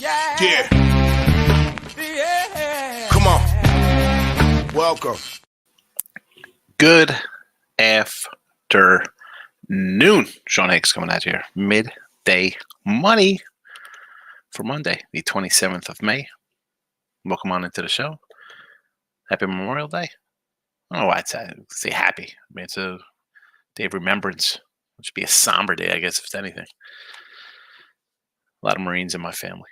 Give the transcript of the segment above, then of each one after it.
Yeah. Come on. Welcome. Good afternoon. Sean Higgs coming at you here. Midday money for Monday, the 27th of May. Welcome on into the show. Happy Memorial Day. I don't know why I'd say happy. I mean, it's a day of remembrance. It should be a somber day, I guess, if it's anything. A lot of Marines in my family.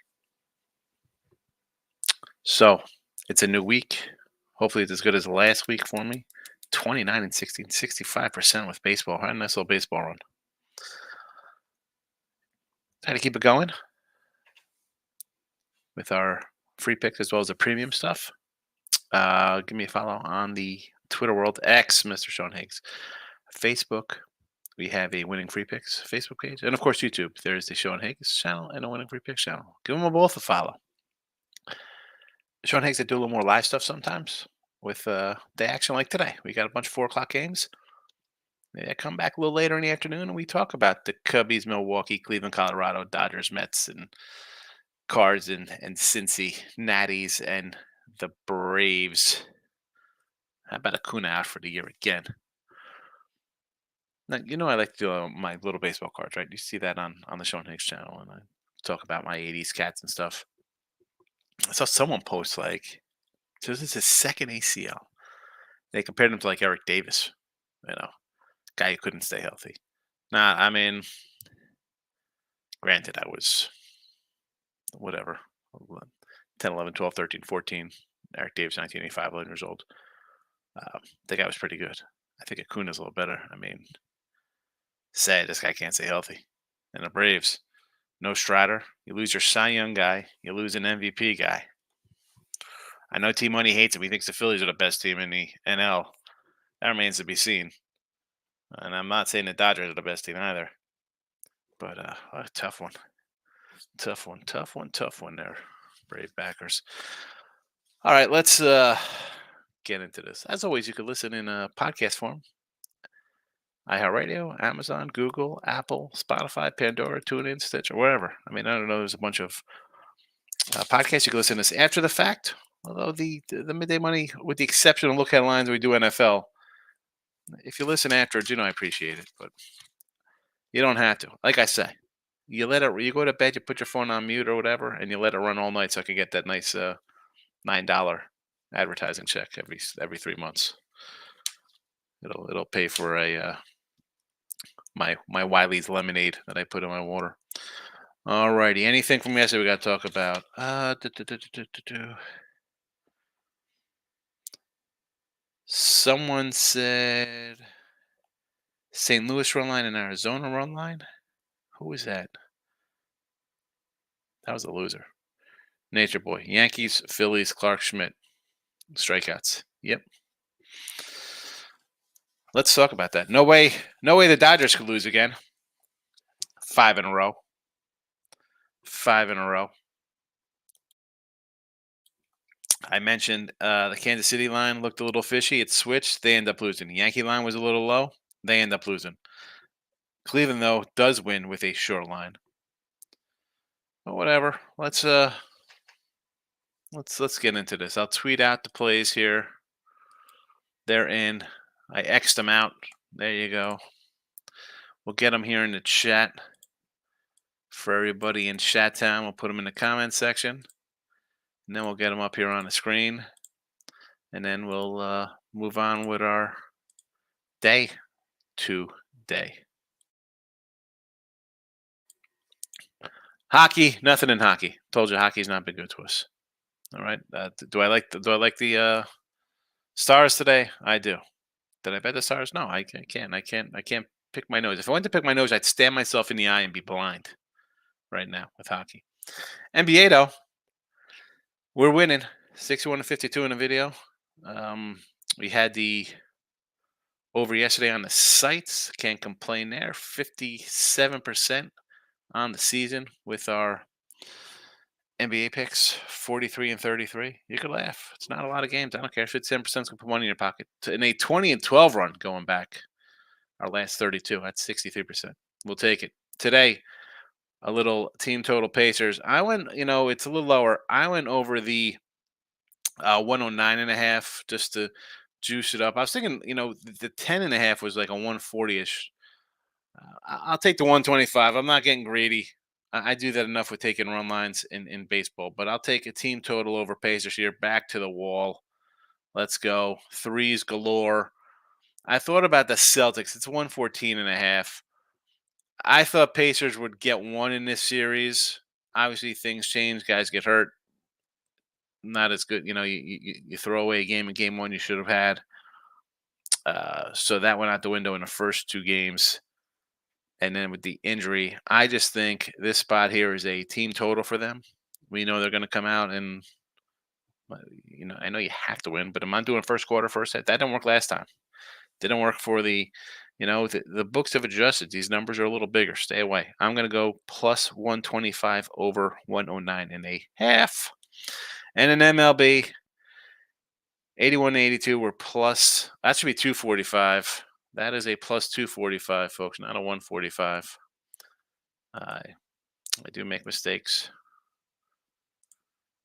So, it's a new week. Hopefully it's as good as the last week for me. 29 and 16, 65% with baseball. Had a nice little baseball run. Try to keep it going with our free picks as well as the premium stuff. Give me a follow on the Twitter world, X, Mr. Sean Higgs. Facebook, we have a Winning Free Picks Facebook page. And, of course, YouTube. There's the Sean Higgs channel and a Winning Free Picks channel. Give them both a follow. Sean Higgs, I do a little more live stuff sometimes with the action like today. We got a bunch of 4 o'clock games. I come back a little later in the afternoon and we talk about the Cubbies, Milwaukee, Cleveland, Colorado, Dodgers, Mets, and Cards and Cincy, Natties, and the Braves. How about Acuna out for the year again? Now, you know I like to do my little baseball cards, right? You see that on the Sean Higgs channel, and I talk about my 80s cats and stuff. I saw someone post, so this is his second ACL. They compared him to, Eric Davis, guy who couldn't stay healthy. Nah, I mean, granted, I was, 10, 11, 12, 13, 14. Eric Davis, 1985, 11 years old. The guy was pretty good. I think Acuna's a little better. I mean, sad this guy can't stay healthy. And the Braves, no Strider. You lose your Cy Young guy. You lose an MVP guy. I know T-Money hates him. He thinks the Phillies are the best team in the NL. That remains to be seen. And I'm not saying the Dodgers are the best team either. But a tough one. Tough one there, Brave backers. All right, let's get into this. As always, you can listen in podcast form. iHeartRadio, Amazon, Google, Apple, Spotify, Pandora, TuneIn, Stitcher, wherever. I mean, I don't know. There's a bunch of podcasts you can listen to this after the fact. Although the Midday Money, with the exception of Look Headlines, we do NFL. If you listen afterwards, I appreciate it, but you don't have to. Like I say, you go to bed, you put your phone on mute or whatever, and you let it run all night so I can get that nice $9 advertising check every 3 months. It'll pay for my Wiley's lemonade that I put in my water. All righty. Anything from yesterday we got to talk about? Someone said St. Louis run line and Arizona run line. Who was that? That was a loser. Nature Boy. Yankees, Phillies, Clark Schmidt. Strikeouts. Yep. Let's talk about that. No way the Dodgers could lose again. 5 in a row. 5 in a row. I mentioned the Kansas City line looked a little fishy. It switched. They end up losing. The Yankee line was a little low. They end up losing. Cleveland, though, does win with a short line. But whatever. Let's get into this. I'll tweet out the plays here. They're in. I X'd them out. There you go. We'll get them here in the chat for everybody in chat time. We'll put them in the comment section. And then we'll get them up here on the screen. And then we'll move on with our day today. Hockey, nothing in hockey. Told you hockey's not been good to us. All right. Do I like the Stars today? I do. Did I bet the Stars? No, I can't. I can't pick my nose. If I went to pick my nose, I'd stand myself in the eye and be blind right now with hockey. NBA, though, we're winning 61-52 in the video. We had the over yesterday on the sites. Can't complain there. 57% on the season with our NBA picks, 43 and 33. You could laugh. It's not a lot of games. I don't care. 57% is going to put money in your pocket. In a 20 and 12 run going back, our last 32, that's 63%. We'll take it. Today, a little team total Pacers. I went, it's a little lower. I went over the 109 and a half just to juice it up. I was thinking, the 10 and a half was like a 140ish. I'll take the 125. I'm not getting greedy. I do that enough with taking run lines in baseball, but I'll take a team total over Pacers here. Back to the wall. Let's go. Threes galore. I thought about the Celtics. It's 114 and a half. I thought Pacers would get one in this series. Obviously, things change. Guys get hurt. Not as good. You throw away a game in game one you should have had. So that went out the window in the first two games. And then with the injury, I just think this spot here is a team total for them. We know they're going to come out and, I know you have to win, but am I doing first quarter, first set? That didn't work last time. Didn't work for the books have adjusted. These numbers are a little bigger. Stay away. I'm going to go plus 125 over 109 and a half. And in MLB, 81-82 were plus. That should be 245. That is a plus 245, folks, not a 145. I do make mistakes.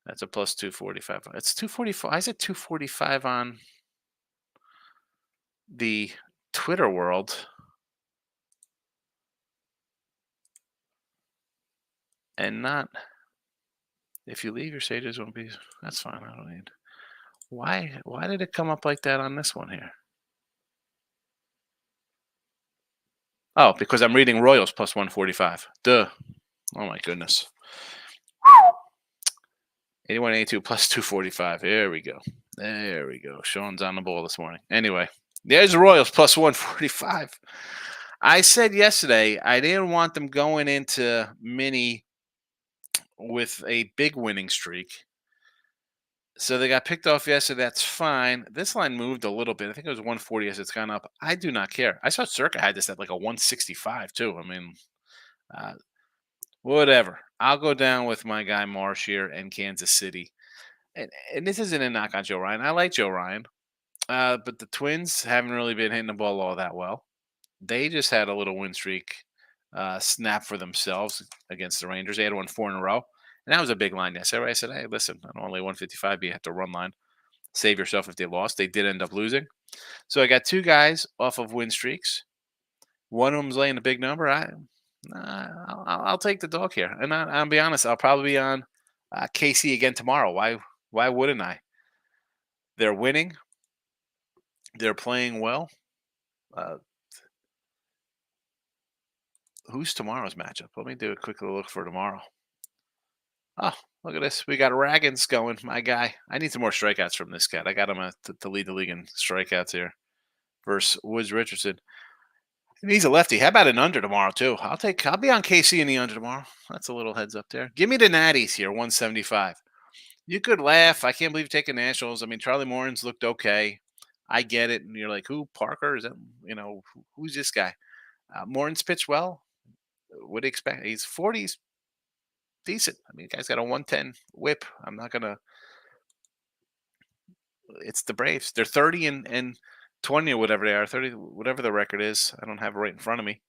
That's a plus 245. It's 245. I said 245 on the Twitter world. And not, if you leave your sages won't be, that's fine. I don't need. Why did it come up like that on this one here? Oh, because I'm reading Royals plus 145. Duh. Oh my goodness. 81-82 plus 245. There we go. There we go. Sean's on the ball this morning. Anyway, there's the Royals plus 145. I said yesterday I didn't want them going into mini with a big winning streak. So they got picked off yesterday. That's fine. This line moved a little bit. I think it was 140 as it's gone up. I do not care. I saw Circa had this at like a 165 too. I mean, uh, whatever. I'll go down with my guy Marsh here in Kansas City. And this isn't a knock on Joe Ryan. I like Joe Ryan. But the Twins haven't really been hitting the ball all that well. They just had a little win streak snap for themselves against the Rangers. They had won 4 in a row. And that was a big line yesterday. I said, hey, listen, I don't only 155, but you have to run line. Save yourself if they lost. They did end up losing. So I got two guys off of win streaks. One of them's laying a big number. I'll take the dog here. And I'll be honest, I'll probably be on KC again tomorrow. Why wouldn't I? They're winning. They're playing well. Who's tomorrow's matchup? Let me do a quick look for tomorrow. Oh, look at this. We got Raggins going, my guy. I need some more strikeouts from this cat. I got him to lead the league in strikeouts here versus Woods Richardson. And he's a lefty. How about an under tomorrow, too? I'll be on KC in the under tomorrow. That's a little heads up there. Give me the Natties here, 175. You could laugh. I can't believe you're taking Nationals. I mean, Charlie Morton's looked okay. I get it. And you're like, who? Parker? Is that, who's this guy? Morton's pitched well. What do you expect? He's 40s. Decent. I mean, the guy's got a 110 whip. I'm not going to. It's the Braves. They're 30 and 20 or whatever they are. 30, whatever the record is. I don't have it right in front of me.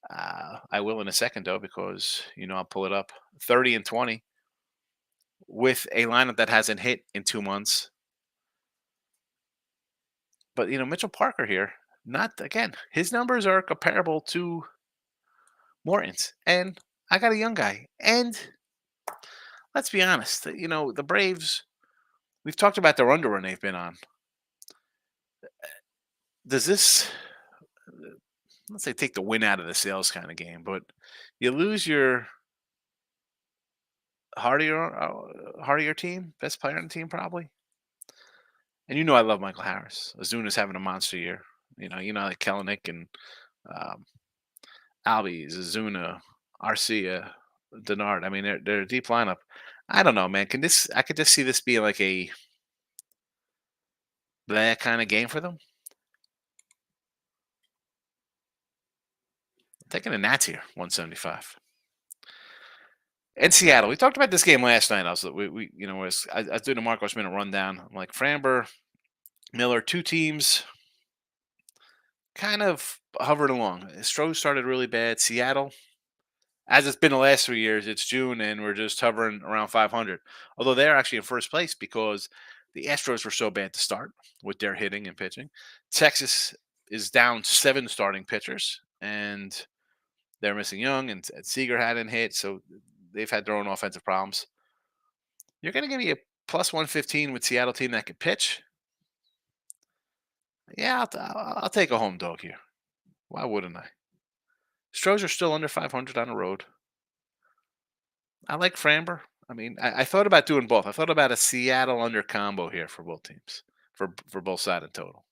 I will in a second, though, because, I'll pull it up. 30 and 20 with a lineup that hasn't hit in 2 months. But, Mitchell Parker here, not, again, his numbers are comparable to Morton's. And I got a young guy. And let's be honest, the Braves, we've talked about their underrun they've been on. Does this, let's say, take the win out of the sales kind of game, but you lose your heart of your team, best player on the team probably. And I love Michael Harris. Azuna's having a monster year. Like Kellenic and Albies, Azuna, Arcia, Denard. I mean, they're a deep lineup. I don't know, man. I could just see this being like a that kind of game for them. I'm taking the Nats here, 175. And Seattle. We talked about this game last night. I was doing a Marcos Minute rundown. I'm like, Framber, Miller, two teams kind of hovered along. Stroh started really bad. Seattle, As it's been the last 3 years, it's June and we're just hovering around 500. Although they're actually in first place because the Astros were so bad to start with their hitting and pitching. Texas is down 7 starting pitchers, and they're missing Young, and Seager hadn't hit, so they've had their own offensive problems. You're going to give me a plus 115 with Seattle team that can pitch? Yeah, I'll take a home dog here. Why wouldn't I? Stros are still under 500 on the road. I like Framber. I mean, I thought about doing both. I thought about a Seattle under combo here for both teams, for both side and total.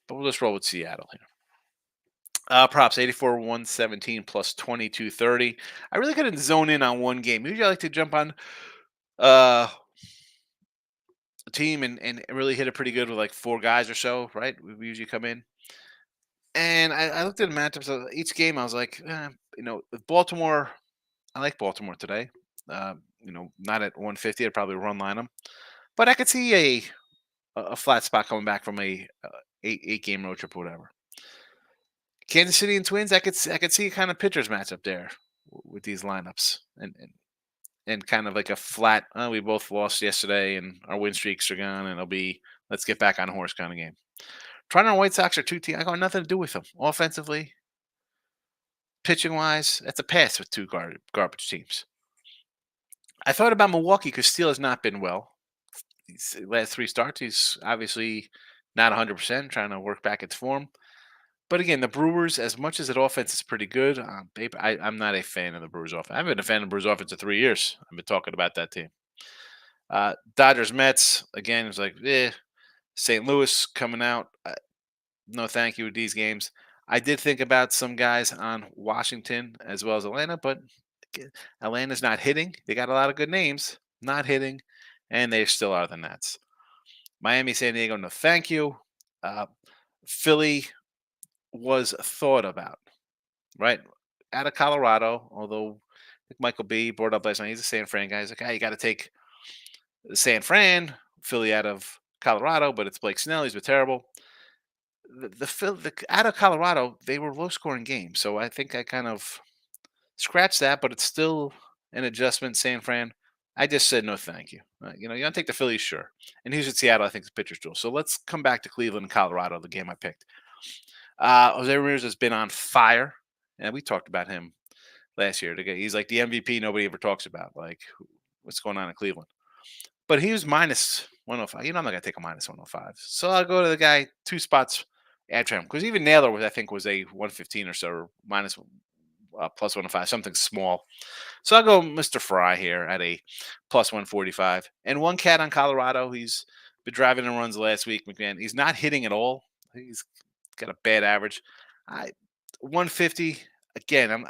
But we'll just roll with Seattle here. Props 84 117 plus 2230. I really couldn't zone in on one game. Usually I like to jump on uh, a team and really hit it pretty good with like 4 guys or so, right? We usually come in. And I looked at the matchups of each game. I was like, with Baltimore, I like Baltimore today. Not at 150. I'd probably run line them. But I could see a flat spot coming back from a eight game road trip or whatever. Kansas City and Twins, I could see kind of pitchers match up there with these lineups and kind of like a flat. We both lost yesterday and our win streaks are gone, and it'll be let's get back on a horse kind of game. Toronto White Sox are 2 teams. I got nothing to do with them offensively, pitching wise. That's a pass with 2 garbage teams. I thought about Milwaukee because Steele has not been well. These last 3 starts, he's obviously not 100%, trying to work back its form. But again, the Brewers, as much as that offense is pretty good, I'm not a fan of the Brewers offense. I've been a fan of the Brewers offense for 3 years. I've been talking about that team. Dodgers, Mets, again, it's like, St. Louis coming out. No thank you with these games. I did think about some guys on Washington as well as Atlanta, but Atlanta's not hitting. They got a lot of good names, not hitting, and they still are the Nets. Miami, San Diego, no thank you. Philly was thought about, right? Out of Colorado, although Michael B brought up last night, he's a San Fran guy. He's like, you got to take San Fran, Philly out of Colorado, but it's Blake Snell. He's been terrible. The out of Colorado, they were low scoring games, so I think I kind of scratched that, but it's still an adjustment. San Fran, I just said no, thank you. You don't take the Phillies, sure. And he's at Seattle. I think the pitcher's duel. So let's come back to Cleveland and Colorado, the game I picked. Jose Ramirez has been on fire, and we talked about him last year. He's like the MVP nobody ever talks about. Like, what's going on in Cleveland? But he was minus 105. I'm not gonna take a minus 105. So I'll go to the guy 2 spots after him because even Naylor was, I think, was a 115 or so, or minus plus 105, something small. So I'll go Mr. Fry here at a plus 145. And one cat on Colorado. He's been driving in runs last week, McMahon. He's not hitting at all. He's got a bad average. 150 again.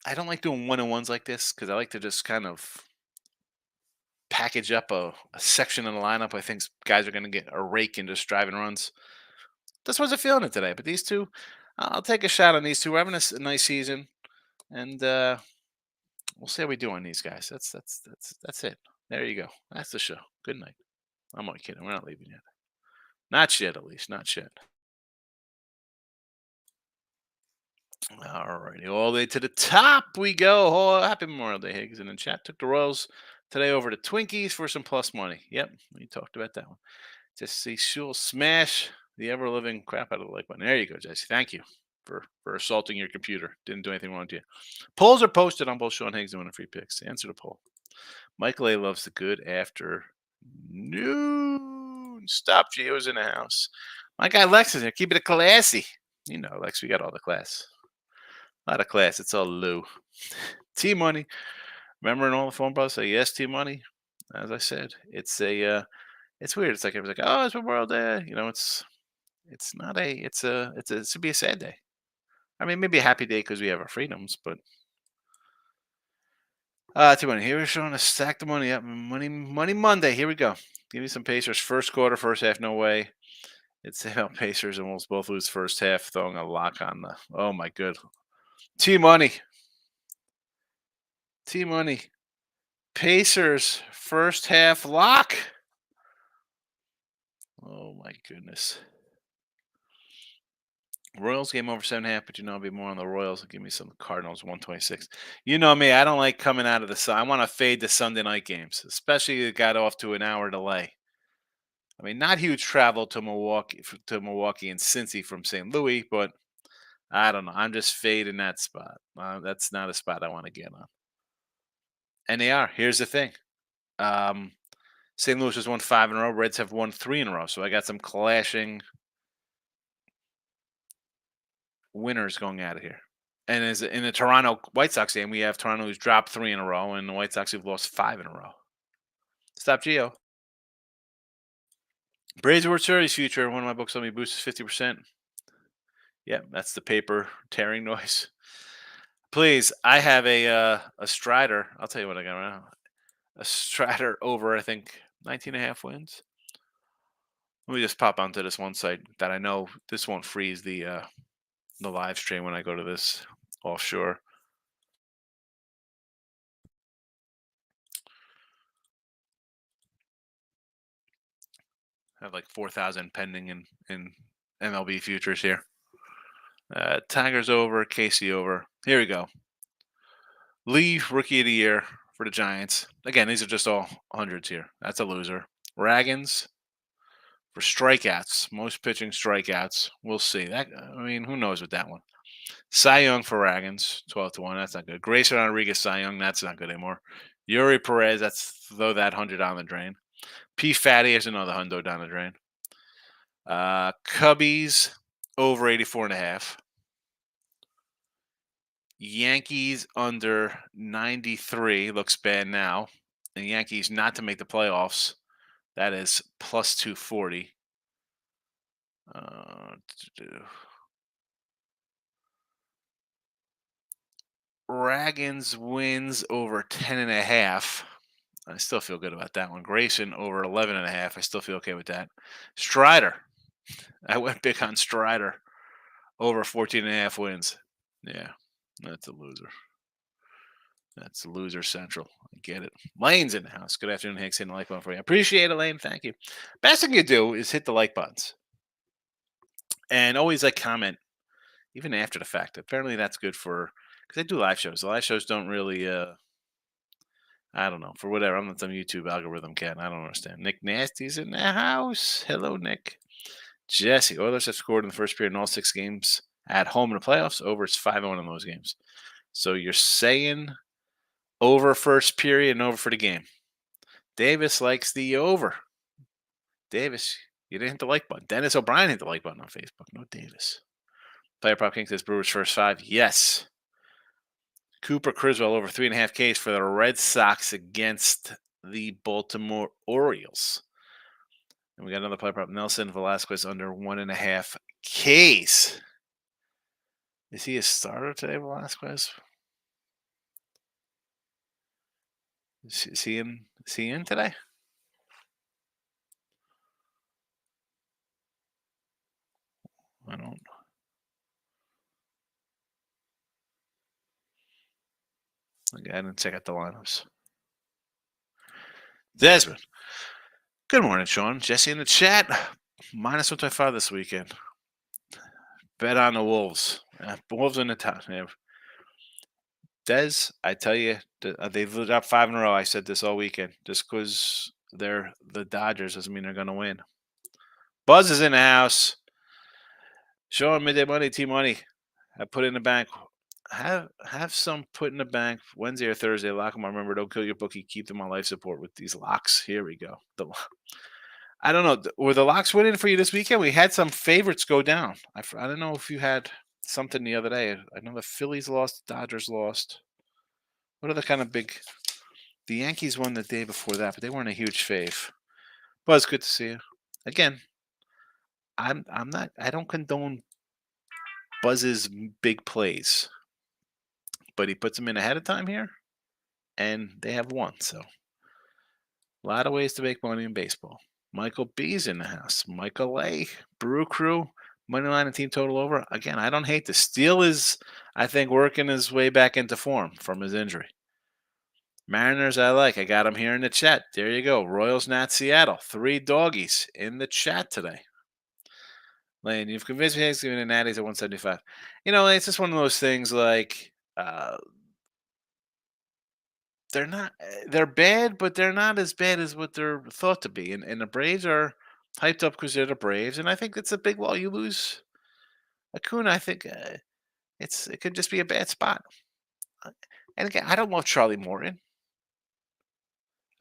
I don't like doing 1-on-1s like this because I like to just kind of package up a section in the lineup. I think guys are going to get a rake and just driving runs. This wasn't feeling it today, but these two, I'll take a shot on these two. We're having a nice season, and we'll see how we do on these guys. That's it. There you go. That's the show. Good night. I'm only kidding. We're not leaving yet. Not yet, at least. Not yet. All righty. All the way to the top we go. Oh, happy Memorial Day, Higgs. And in chat, took the Royals today over to Twinkies for some plus money. Yep, we talked about that one. Just see Shul smash the ever living crap out of the like button. There you go, Jesse. Thank you for assaulting your computer. Didn't do anything wrong to you. Polls are posted on both Sean Higgs and Winning Free Picks. Answer the poll. Michael A loves the good afternoon. Stop Geo's in the house. My guy Lex is here. Keep it classy. Lex, we got all the class. A lot of class. It's all Lou. T Money. Remember in all the phone calls say yes, T Money. As I said, it's a it's weird. It's like everyone's like, oh, it's Memorial Day. It's not a. It should be a sad day. I mean, maybe a happy day because we have our freedoms, but T Money. Here we're showing us stack the money up. Money Monday. Here we go. Give me some Pacers. First quarter, first half, no way. It's about Pacers, and we'll both lose first half. Throwing a lock on the. Oh my good. T Money. T Money. Pacers first half lock. Oh my goodness. Royals game over 7.5, but I'll be more on the Royals. Give me some Cardinals 126. You know me, I don't like coming out of the sun. I want to fade the Sunday night games, especially it got off to an hour delay. I mean, not huge travel to Milwaukee and Cincy from St. Louis, but I don't know. I'm just fading that spot. That's not a spot I want to get on. And they are. Here's the thing. Um, St. Louis has won 5 in a row. Reds have won 3 in a row. So I got some clashing winners going out of here. And as in the Toronto White Sox game, we have Toronto who's dropped 3 in a row, and the White Sox who've lost 5 in a row. Stop Geo. Braves World Series future. One of my books let me boost 50%. Yeah, that's the paper tearing noise. Please, I have a Strider. I'll tell you what I got right now. A Strider over, I think, 19.5 wins. Let me just pop onto this one site that I know this won't freeze the live stream when I go to this offshore. I have like 4,000 pending in MLB futures here. Tigers over, Casey over. Here we go. Lee, rookie of the year for the Giants. Again, these are just all hundreds here. That's a loser. Raggins for strikeouts, most pitching strikeouts. We'll see. Who knows with that one? Cy Young for Raggins, 12-1. That's not good. Grayson Rodriguez, Cy Young. That's not good anymore. Yuri Perez. That's throw that 100 down the drain. P. Fatty is another hundo down the drain. Cubbies over 84.5. Yankees under 93 looks bad now. And Yankees not to make the playoffs. That is plus 240. Raggins wins over 10.5. I still feel good about that one. Grayson over 11.5. I still feel okay with that. Strider. I went big on Strider over 14.5 wins. Yeah, that's a loser. That's loser central. I get it. Lane's in the house. Good afternoon, Hicks. Hitting the like button for you. I appreciate it, Lane. Thank you. Best thing you do is hit the like buttons. And always comment, even after the fact. Apparently that's good for, because I do live shows. The live shows don't really, I don't know, for whatever. I'm not some YouTube algorithm cat. I don't understand. Nick Nasty's in the house. Hello, Nick. Jesse, Oilers have scored in the first period in all 6 games at home in the playoffs. Over it's 5-1 in those games. So you're saying over first period and over for the game. Davis likes the over. Davis, you didn't hit the like button. Dennis O'Brien hit the like button on Facebook. No Davis. Player Prop King says Brewers first 5. Yes. Cooper Criswell over 3.5 Ks for the Red Sox against the Baltimore Orioles. And we got another player prop. Nelson Velasquez under 1.5 Ks. Is he a starter today, Velasquez? Is he in? Is he in today? I don't. I'll go ahead and check out the lineups. Desmond. Good morning, Sean. Jesse in the chat. Minus 125 this weekend. Bet on the Wolves. Wolves in the top. Yeah. Des, I tell you, they've dropped 5 in a row. I said this all weekend. Just because they're the Dodgers doesn't mean they're going to win. Buzz is in the house. Sean, midday money, T money. I put in the bank. Have some put in the bank Wednesday or Thursday. Lock them. Remember, don't kill your bookie. Keep them on life support with these locks. Here we go. I don't know. Were the locks winning for you this weekend? We had some favorites go down. I don't know if you had something the other day. I know the Phillies lost. The Dodgers lost. What are the kind of big? The Yankees won the day before that, but they weren't a huge fave. But it's good to see you again. I'm not. I don't condone Buzz's big plays, but he puts them in ahead of time here, and they have won. So a lot of ways to make money in baseball. Michael B's in the house. Michael A. Brew Crew. Moneyline and team total over. Again, I don't hate this. Steele is, I think, working his way back into form from his injury. Mariners, I like. I got him here in the chat. There you go. Royals, Nats, Seattle. 3 doggies in the chat today. Lane, you've convinced me he's giving the Natties at 175. It's just one of those things like they're not they're bad, but they're not as bad as what they're thought to be. And the Braves are hyped up because they're the Braves, and I think that's a big wall. You lose Acuna, I think it could just be a bad spot. Uh, And again, I don't love Charlie Morton.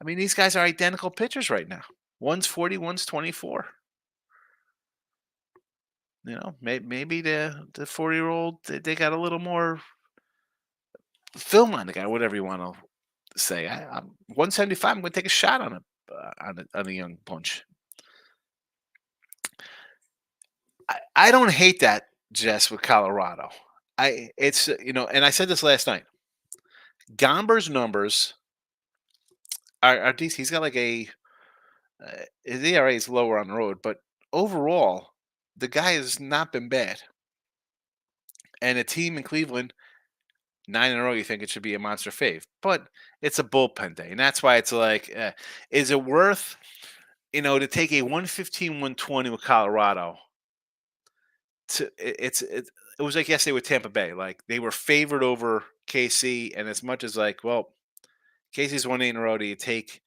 I mean, these guys are identical pitchers right now. One's 40, one's 24. Maybe the 40-year-old they got a little more film on the guy, whatever you want to say. I'm 175. I'm going to take a shot on a young punch. I don't hate that, Jess, with Colorado. And I said this last night. Gomber's numbers are decent. He's got like his ERA is lower on the road, but overall, the guy has not been bad. And a team in Cleveland, 9 in a row, you think it should be a monster fave, but it's a bullpen day, and that's why it's like, is it worth to take a 115, 120 with Colorado? It was like yesterday with Tampa Bay. Like they were favored over KC, and as much as like, well, KC's won 8 in a row. Do you take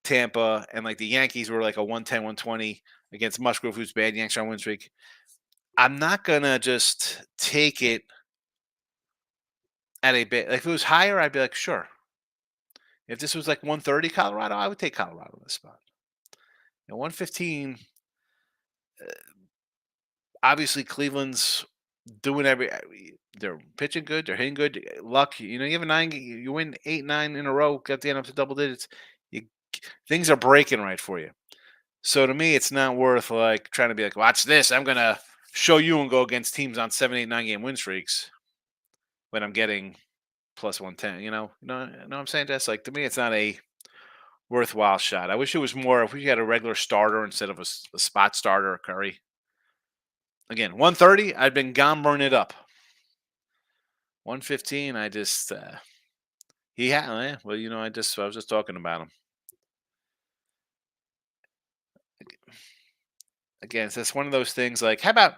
Tampa? And like the Yankees were like a 110, 120 against Musgrove, who's bad. Yankees are on win streak. I'm not gonna just take it at a bit. Like if it was higher, I'd be like, sure. If this was like 130 Colorado, I would take Colorado in this spot. 115, obviously Cleveland's doing they're pitching good, they're hitting good. Luck, you have a you win 8, 9 in a row, got the end up to double digits. You Things are breaking right for you. So to me, it's not worth like trying to be like, watch this. I'm gonna show you and go against teams on 7, 8, 9 game win streaks when I'm getting plus 110. Know what I'm saying? That's like to me, it's not a worthwhile shot. I wish it was more if we had a regular starter instead of a spot starter, Curry. Again, 130, I'd been gombering it up. 115, I just he had well, I was just talking about him. Again, it's just one of those things like, how about,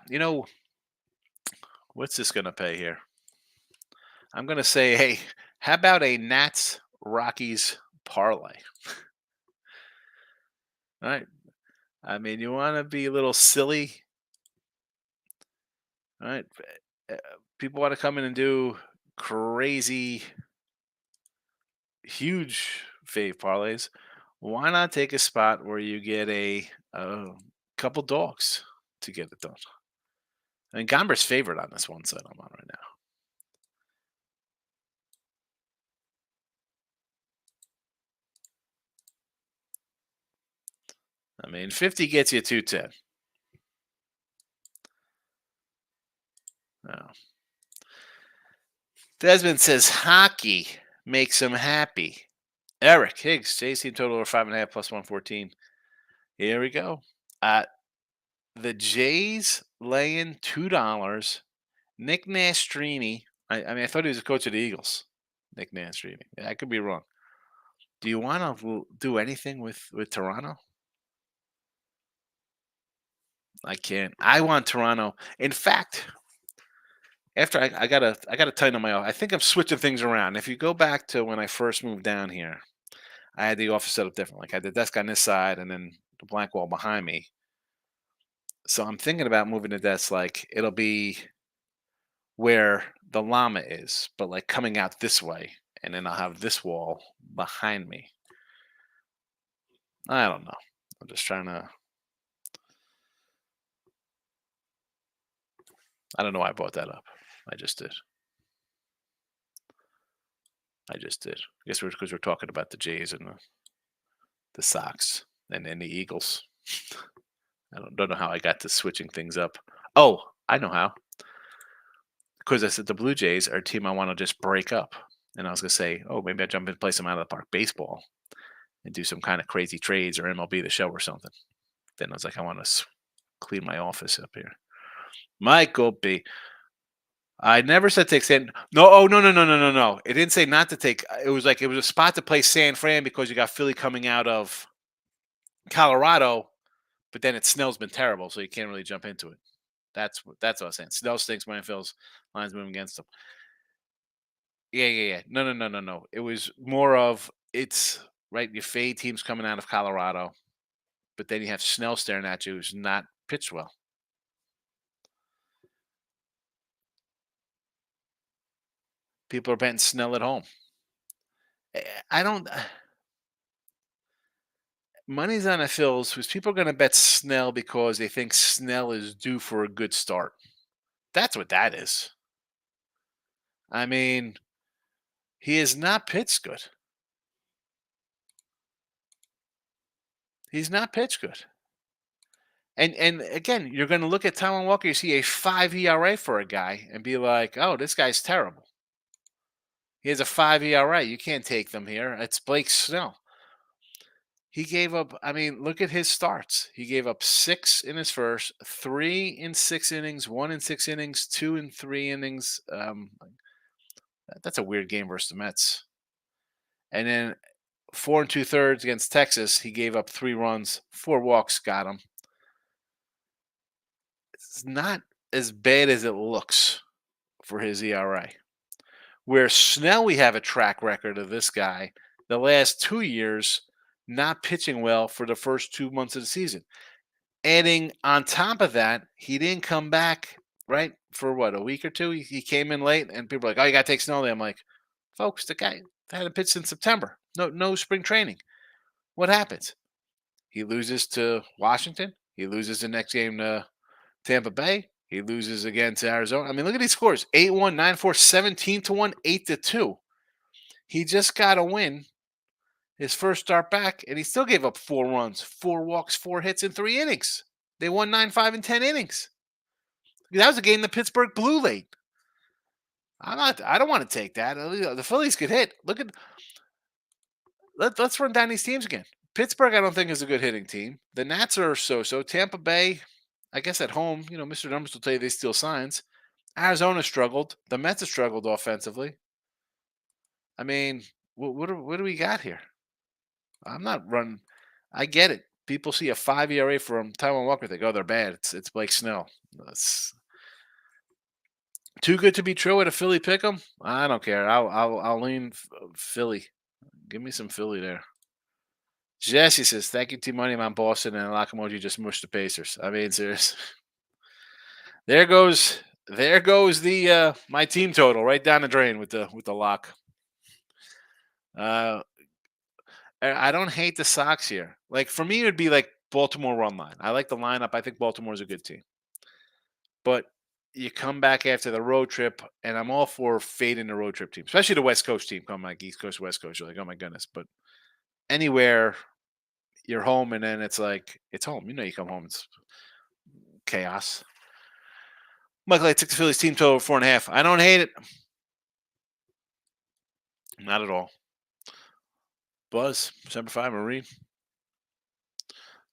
what's this gonna pay here? I'm gonna say, hey, how about a Nats Rockies parlay? All right. I mean, you want to be a little silly. All right. Uh, People want to come in and do crazy, huge fave parlays. Why not take a spot where you get a couple dogs to get it done? I mean, Gomber's favorite on this one side I'm on right now. I mean, 50 gets you 210. Oh. Desmond says hockey makes him happy. Eric Higgs, Jays team total over 5.5 plus 114. Here we go. The Jays laying $2. Nick Nastrini. I mean, I thought he was a coach of the Eagles. Nick Nastrini. Yeah, I could be wrong. Do you want to do anything with Toronto? I can't. I want Toronto. In fact, after I gotta tighten up my office. I think I'm switching things around. If you go back to when I first moved down here, I had the office set up different. Like I had the desk on this side and then the blank wall behind me. So I'm thinking about moving the desk like it'll be where the llama is, but like coming out this way, and then I'll have this wall behind me. I don't know. I'm just trying to. I don't know why I brought that up. I just did. I guess because we're talking about the Jays and the Sox and the Eagles. I don't know how I got to switching things up. Oh, I know how. Because I said the Blue Jays are a team I want to just break up. And I was going to say, oh, maybe I jump in and play some out of the park baseball and do some kind of crazy trades or MLB the show or something. Then I was like, I want to clean my office up here. Michael B. I never said take San. No, oh no. It didn't say not to take. It was a spot to play San Fran because you got Philly coming out of Colorado, but then its snow's been terrible, so you can't really jump into it. That's what I was saying. Snell stinks when Phil's lines moving against him. Yeah. No. It was more of it's right. Your fade team's coming out of Colorado, but then you have Snell staring at you, who's not pitched well. People are betting Snell at home. I don't. Money's on the Phils because people are going to bet Snell because they think Snell is due for a good start. That's what that is. I mean, he has not pitched good. He's not pitched good. And again, you're going to look at Taiwan Walker. You see a 5 ERA for a guy and be like, "Oh, this guy's terrible." He has a 5 ERA. You can't take them here. It's Blake Snell. He gave up. I mean, look at his starts. He gave up 6 in his first, 3 in 6 innings, 1 in 6 innings, 2 in 3 innings. That's a weird game versus the Mets. And then 4 and 2/3 against Texas. He gave up 3 runs, 4 walks, got him. It's not as bad as it looks for his ERA. Where Snell, we have a track record of this guy the last 2 years not pitching well for the first 2 months of the season. Adding on top of that, he didn't come back, right, for what, a week or two? He came in late, and people are like, "Oh, you got to take Snell." I'm like, folks, the guy hadn't pitched since September. No spring training. What happens? He loses to Washington. He loses the next game to Tampa Bay. He loses again to Arizona. I mean, look at these scores: 8-1, 9-4, 17-1, 8-2. He just got a win his first start back, and he still gave up 4 runs, 4 walks, 4 hits in 3 innings. They won 9-5 in 10 innings. That was a game the Pittsburgh blew late. I don't want to take that. The Phillies could hit. Let's run down these teams again. Pittsburgh, I don't think is a good hitting team. The Nats are so-so. Tampa Bay, I guess at home, Mr. Numbers will tell you they steal signs. Arizona struggled. The Mets have struggled offensively. I mean, what do we got here? I'm not running. I get it. People see a 5 ERA from Taiwan Walker. They go, they're bad. It's Blake Snell. That's too good to be true at a Philly pick'em. I don't care. I'll lean Philly. Give me some Philly there. Jesse says, "Thank you, Team Money. I'm Boston, and Lakamoji just mushed the Pacers." I mean, serious. There goes the my team total right down the drain with the lock. I don't hate the Sox here. Like for me, it would be like Baltimore run line. I like the lineup. I think Baltimore's a good team, but you come back after the road trip, and I'm all for fading the road trip team, especially the West Coast team. Come like East Coast, West Coast. You're like, oh my goodness, but anywhere you're home, and then it's like it's home. You come home, it's chaos. Michael, I took the Phillies team total 4.5. I don't hate it. Not at all. Buzz, December 5, Marine.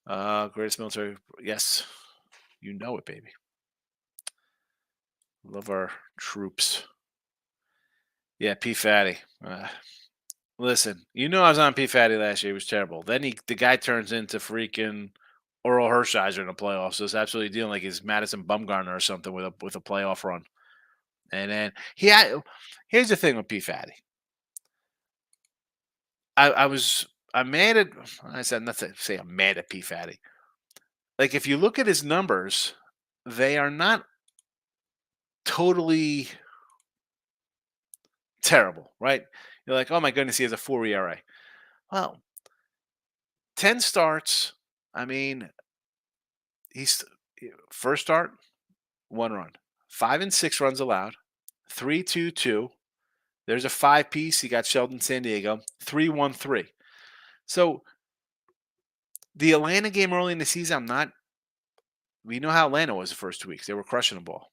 Greatest military. Yes. You know it, baby. Love our troops. Yeah, P. Fatty. Listen, I was on P. Fatty last year. He was terrible. Then the guy turns into freaking Oral Hershiser in the playoffs. So it's absolutely dealing like he's Madison Bumgarner or something with a playoff run. And then here's the thing with P. Fatty. I'm mad at. I said not to say I'm mad at P. Fatty. Like if you look at his numbers, they are not totally terrible, right? You're like, oh my goodness, he has a 4 ERA. Well, 10 starts. I mean, he's first start, 1 run, 5 and 6 runs allowed, 3-2-2. There's a 5-piece. He got Sheldon San Diego, 3-1-3. So the Atlanta game early in the season, we know how Atlanta was the first 2 weeks. They were crushing the ball.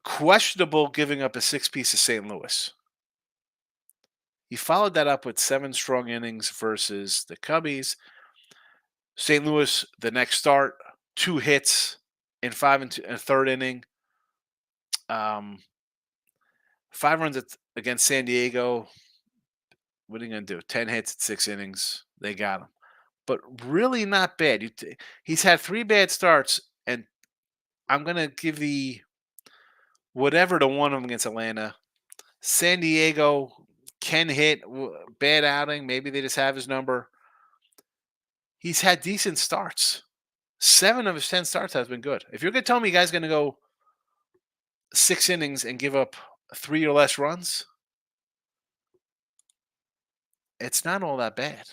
Questionable giving up a 6-piece to St. Louis. He followed that up with 7 strong innings versus the Cubbies. St. Louis, the next start, 2 hits in 5 and 3rd inning. 5 runs against San Diego. What are you going to do? 10 hits at 6 innings. They got him. But really not bad. He's had 3 bad starts, and I'm gonna give the whatever to one of them against Atlanta. San Diego can hit. Bad outing. Maybe they just have his number. He's had decent starts. 7 of his 10 starts has been good. If you're gonna tell me, guys, gonna go 6 innings and give up 3 or less runs, it's not all that bad.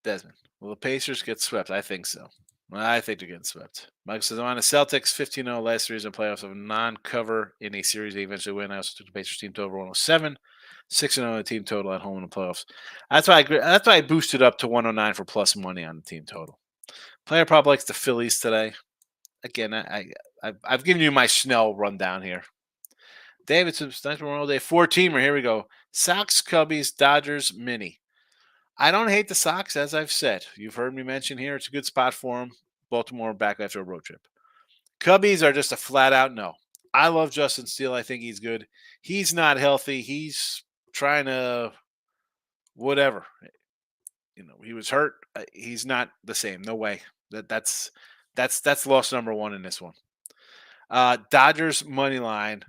Desmond, will the Pacers get swept? I think so. I think they're getting swept. Michael says, I'm on the Celtics 15-0 last series in playoffs of non-cover in a series they eventually win. I also took the Pacers team total 107, 6-0 the team total at home in the playoffs. That's why I boosted up to 109 for plus money on the team total. Player prop likes the Phillies today. Again, I've given you my Snell rundown here. Davidson, nice Memorial Day 4-teamer. Here we go. Sox, Cubbies, Dodgers, Mini. I don't hate the Sox, as I've said. You've heard me mention here. It's a good spot for them. Baltimore back after a road trip. Cubbies are just a flat out no. I love Justin Steele. I think he's good. He's not healthy. He's trying to whatever. He was hurt. He's not the same. No way. That's loss number one in this one. Dodgers money line.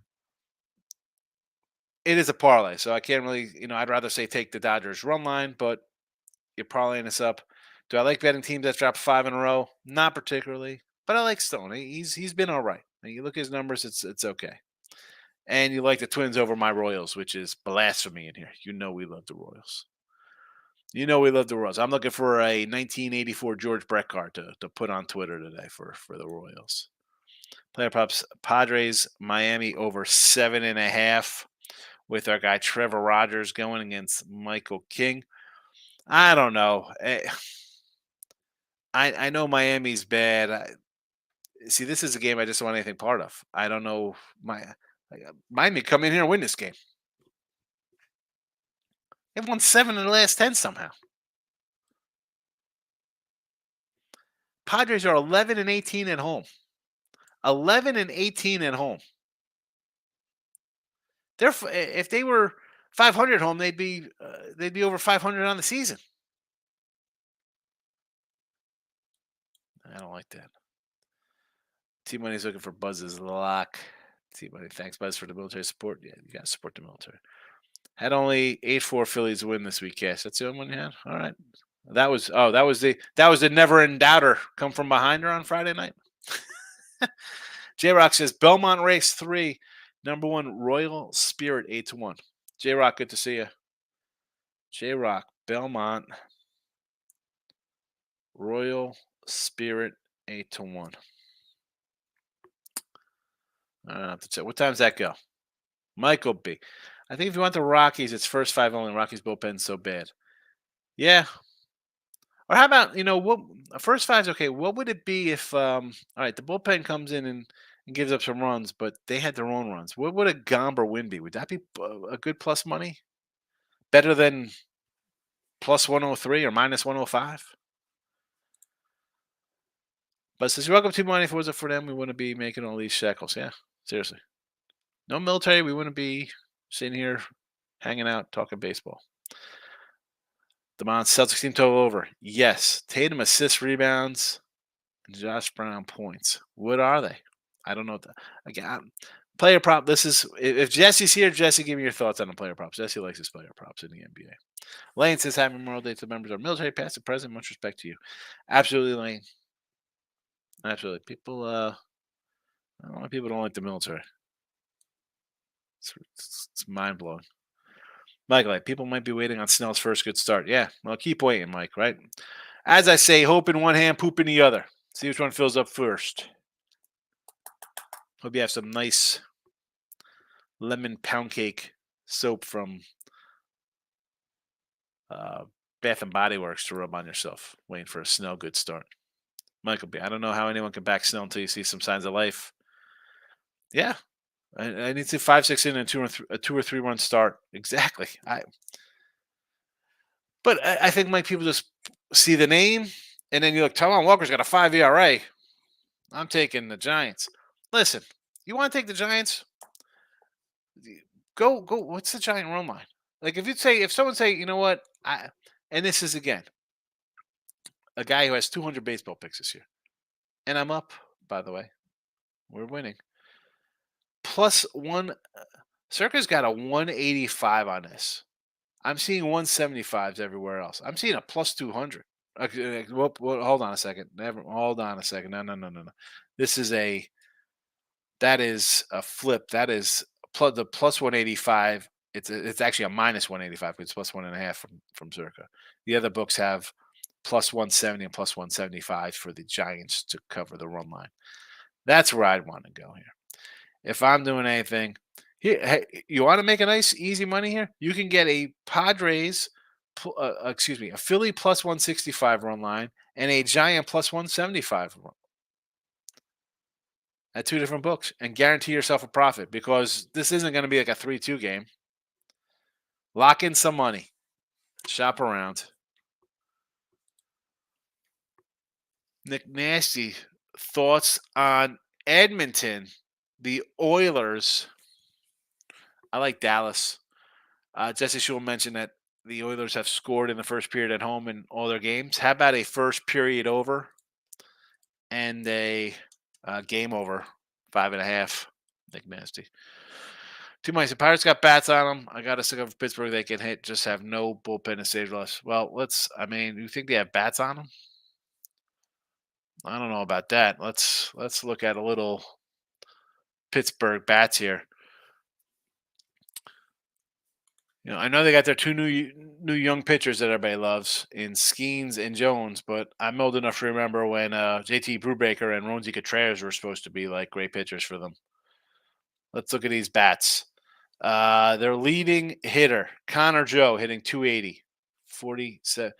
It is a parlay, so I can't really. I'd rather say take the Dodgers run line, but you're parlaying this up. Do I like betting teams that drop 5 in a row? Not particularly, but I like Stone. He's been all right. And you look at his numbers, it's okay. And you like the Twins over my Royals, which is blasphemy in here. We love the Royals. We love the Royals. I'm looking for a 1984 George Brett card to put on Twitter today for the Royals. Player props: Padres, Miami over 7.5 with our guy Trevor Rogers going against Michael King. I don't know. I know Miami's bad. See, this is a game I just don't want anything part of. I don't know. Miami come in here and win this game. They've won 7 of the last 10 somehow. Padres are 11-18 at home. 11-18 at home. If they were 500 at home, they'd be over 500 on the season. I don't like that. T-Money's looking for Buzz's lock. T-Money, thanks, Buzz, for the military support. Yeah, you got to support the military. Had only 8-4 Phillies win this week, Cash. That's the only one you had? All right. That was the never in doubter come from behind her on Friday night. J-Rock says Belmont race 3, number 1 Royal Spirit 8-1. J-Rock, good to see you. J-Rock, Belmont, Royal Spirit 8-1. I don't have to check. What time's that go? Michael B. I think if you want the Rockies, it's first 5 only. Rockies bullpen's so bad. Yeah. Or how about, what first 5's okay. What would it be if all right, the bullpen comes in and gives up some runs, but they had their own runs. What would a Gomber win be? Would that be a good plus money? Better than plus 103 or minus 105? But since you're welcome to money, if it wasn't for them, we wouldn't be making all these shekels. Yeah, seriously. No military, we wouldn't be sitting here hanging out talking baseball. The Celtics team total over. Yes. Tatum assists, rebounds, and Josh Brown points. What are they? I don't know. Again, player prop. This is if Jesse's here. Jesse, give me your thoughts on the player props. Jesse likes his player props in the NBA. Lane says, "Happy Memorial Day to the members of our military, past and present. Much respect to you." Absolutely, Lane. Absolutely. People. A lot of people don't like the military. It's mind blowing. Mike, people might be waiting on Snell's first good start. Yeah, well, keep waiting, Mike. Right? As I say, hope in one hand, poop in the other. See which one fills up first. Hope you have some nice lemon pound cake soap from Bath and Body Works to rub on yourself, waiting for a Snell good start. Michael B. I don't know how anyone can back Snell until you see some signs of life. Yeah, I need to see 5-6 in and a 2 or 3 run start. Exactly. But I think Mike, people just see the name and then you look. Taijuan Walker's got a 5 ERA. I'm taking the Giants. Listen, you want to take the Giants? Go. What's the Giant run line? Like if someone say, you know what, and this is again a guy who has 200 baseball picks this year. And I'm up, by the way. We're winning. Plus one. Circa's got a 185 on this. I'm seeing 175s everywhere else. I'm seeing a plus 200. Okay, hold on a second. Hold on a second. No, no, no, no, no. This is a that is a flip. That is the plus 185. It's actually a minus 185 because it's plus 1.5 from Circa. The other books have plus 170 and plus 175 for the Giants to cover the run line. That's where I'd want to go here. If I'm doing anything, here, hey, you want to make a nice, easy money here? You can get a a Philly plus 165 run line and a Giant plus 175 at two different books and guarantee yourself a profit because this isn't going to be like a 3-2 game. Lock in some money. Shop around. Nick Nasty, thoughts on Edmonton, the Oilers? I like Dallas. Jesse Shule mentioned that the Oilers have scored in the first period at home in all their games. How about a first period over and a game over, 5.5? Nick Nasty. Too much. The Pirates got bats on them. I got to stick up for Pittsburgh. They can hit. Just have no bullpen to save us. Well, I mean, you think they have bats on them? I don't know about that. Let's look at a little Pittsburgh bats here. I know they got their two new young pitchers that everybody loves in Skeens and Jones, but I'm old enough to remember when JT Brubaker and Roansy Contreras were supposed to be like great pitchers for them. Let's look at these bats. Their leading hitter, Connor Joe, hitting 280, 47.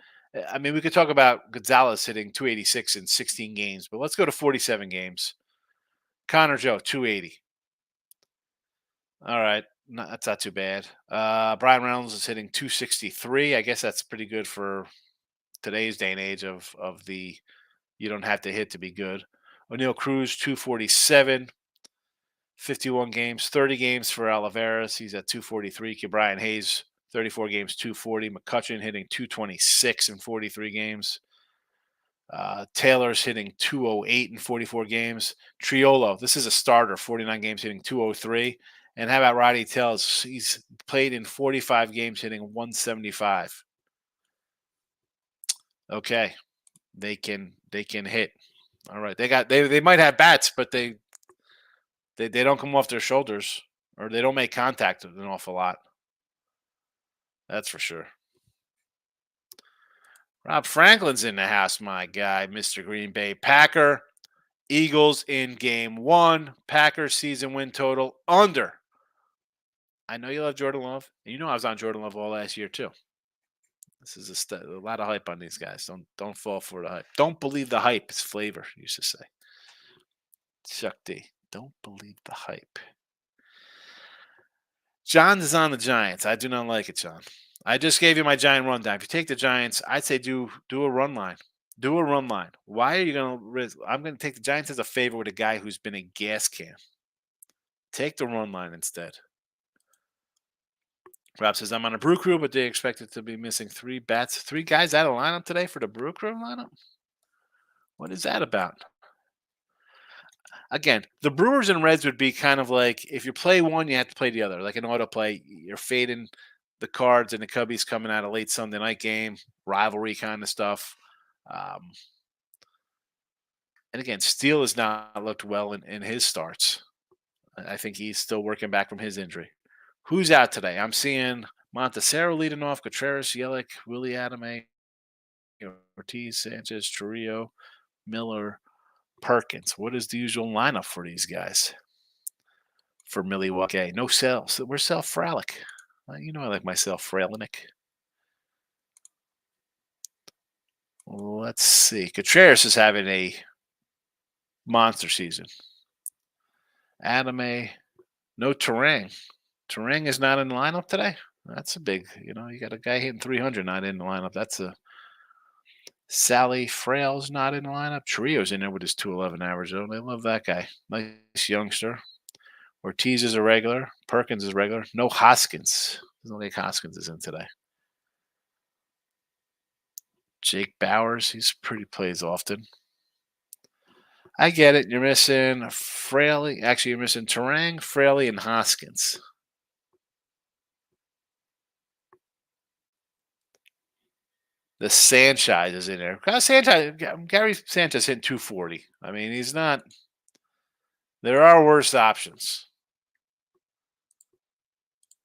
I mean, we could talk about Gonzalez hitting 286 in 16 games, but let's go to 47 games. Connor Joe, 280. All right. No, that's not too bad. Brian Reynolds is hitting 263. I guess that's pretty good for today's day and age of the you don't have to hit to be good. O'Neal Cruz, 247. 51 games, 30 games for Oliveras. He's at 243. Brian Hayes, 34 games, 240. McCutcheon hitting 226 in 43 games. Taylor's hitting 208 in 44 games. Triolo, this is a starter, 49 games, hitting 203. And how about Roddy Tells? He's played in 45 games, hitting 175. Okay, they can hit. All right, they might have bats, but they don't come off their shoulders or they don't make contact an awful lot. That's for sure. Rob Franklin's in the house, my guy, Mr. Green Bay Packer. Eagles in game 1. Packers season win total under. I know you love Jordan Love. And you know I was on Jordan Love all last year too. This is a lot of hype on these guys. Don't fall for the hype. Don't believe the hype. It's flavor, used to say. Chuck D. Don't believe the hype. John is on the Giants. I do not like it, John. I just gave you my Giant rundown. If you take the Giants, I'd say do a run line. Do a run line. Why are you going to risk? I'm going to take the Giants as a favor with a guy who's been a gas can. Take the run line instead. Rob says, I'm on a Brew Crew, but they expected to be missing 3 bats. 3 guys out of lineup today for the Brew Crew lineup? What is that about? Again, the Brewers and Reds would be kind of like if you play one, you have to play the other. Like an autoplay, you're fading the Cards and the Cubbies coming out a late Sunday night game, rivalry kind of stuff. And again, Steele has not looked well in his starts. I think he's still working back from his injury. Who's out today? I'm seeing Montecero leading off, Contreras, Yelich, Willie Adame, Ortiz, Sanchez, Trujillo, Miller, Perkins. What is the usual lineup for these guys? For Milwaukee, no Sales. Where's Sal Frelick? You know I like myself, Frelick. Let's see. Contreras is having a monster season. Adame, no Terang. Terang is not in the lineup today. That's a big, you got a guy hitting 300 not in the lineup. That's a Sally Frail's not in the lineup. Trio's in there with his 211 average, though. They love that guy. Nice youngster. Ortiz is a regular. Perkins is regular. No Hoskins. Doesn't look like Hoskins is in today. Jake Bowers, he's pretty plays often. I get it. You're missing Fraley. Actually, you're missing Terang, Fraley, and Hoskins. The Sanchez is in there. Gary Sanchez hit 240. I mean, he's not. There are worse options.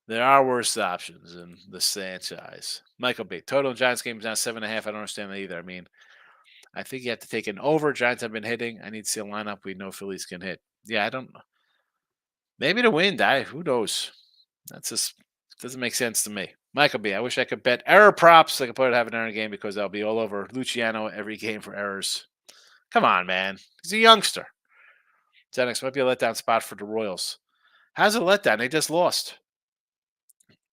There are worse options than the Sanchez. Michael B. Total Giants game is now 7.5. I don't understand that either. I mean, I think you have to take an over. Giants have been hitting. I need to see a lineup we know Phillies can hit. Yeah, I don't know. Maybe to win, who knows? That's just doesn't make sense to me. Michael B. I wish I could bet error props. I could put it have an error game because I'll be all over Luciano every game for errors. Come on, man. He's a youngster. Zenix might be a letdown spot for the Royals. How's a letdown? They just lost.